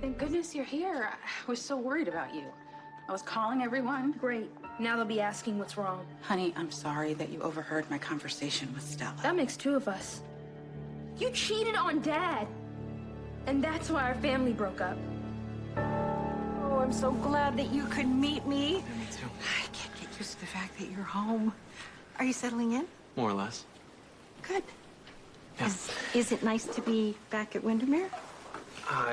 Thank goodness you're here. I was so worried about you. I was calling everyone. Great. Now they'll be asking what's wrong. Honey, I'm sorry that you overheard my conversation with Stella. That makes two of us. You cheated on Dad. And that's why our family broke up. Oh, I'm so glad that you could meet me. Me too. I can't get used to the fact that you're home. Are you settling in? More or less. Good. Yeah. Is it nice to be back at Windermere?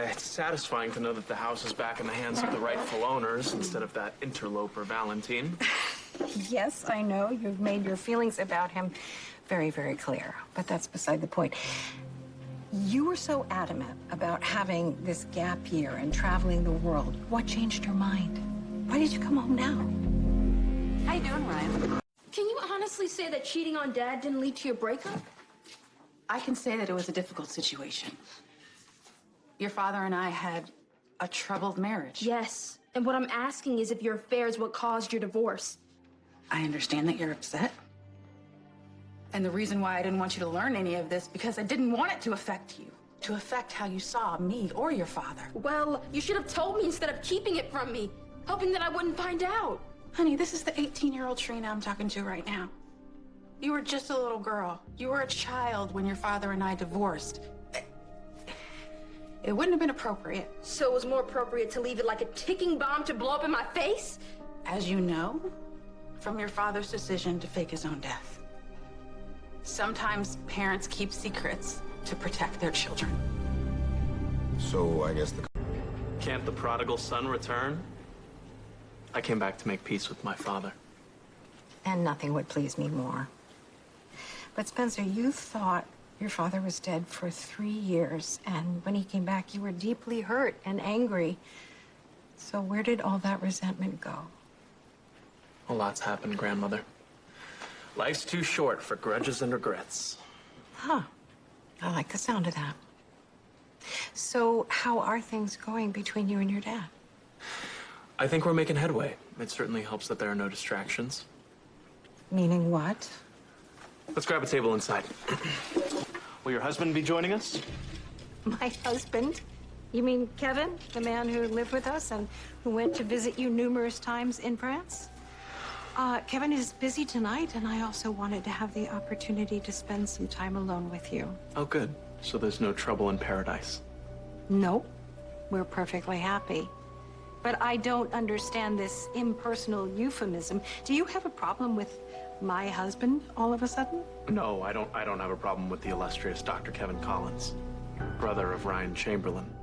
It's satisfying to know that the house is back in the hands of the rightful owners instead of that interloper Valentine. Yes, I know. You've made your feelings about him very, very clear. But that's beside the point. You were so adamant about having this gap year and traveling the world. What changed your mind? Why did you come home now? How you doing, Ryan? Can you honestly say that cheating on Dad didn't lead to your breakup? I can say that it was a difficult situation. Your father and I had a troubled marriage. Yes. And what I'm asking is if your affair is what caused your divorce. I understand that you're upset. And the reason why I didn't want you to learn any of this, because I didn't want it to affect you, to affect how you saw me or your father. Well, you should have told me instead of keeping it from me, hoping that I wouldn't find out. Honey, this is the 18-year-old Trina I'm talking to right now. You were just a little girl. You were a child when your father and I divorced. It wouldn't have been appropriate. So it was more appropriate to leave it like a ticking bomb to blow up in my face? As you know, from your father's decision to fake his own death. Sometimes parents keep secrets to protect their children. So I guess the... Can't the prodigal son return? I came back to make peace with my father. And nothing would please me more. But Spencer, you thought your father was dead for 3 years, and when he came back, you were deeply hurt and angry. So where did all that resentment go? A lot's happened, grandmother. Life's too short for grudges and regrets. Huh. I like the sound of that. So how are things going between you and your dad? I think we're making headway. It certainly helps that there are no distractions. Meaning what? Let's grab a table inside. Will your husband be joining us? My husband? You mean Kevin, the man who lived with us and who went to visit you numerous times in France? Kevin is busy tonight, and I also wanted to have the opportunity to spend some time alone with you. Oh, good. So there's no trouble in paradise. Nope. We're perfectly happy. But I don't understand this impersonal euphemism. Do you have a problem with my husband all of a sudden? No, I don't have a problem with the illustrious Dr. Kevin Collins, brother of Ryan Chamberlain.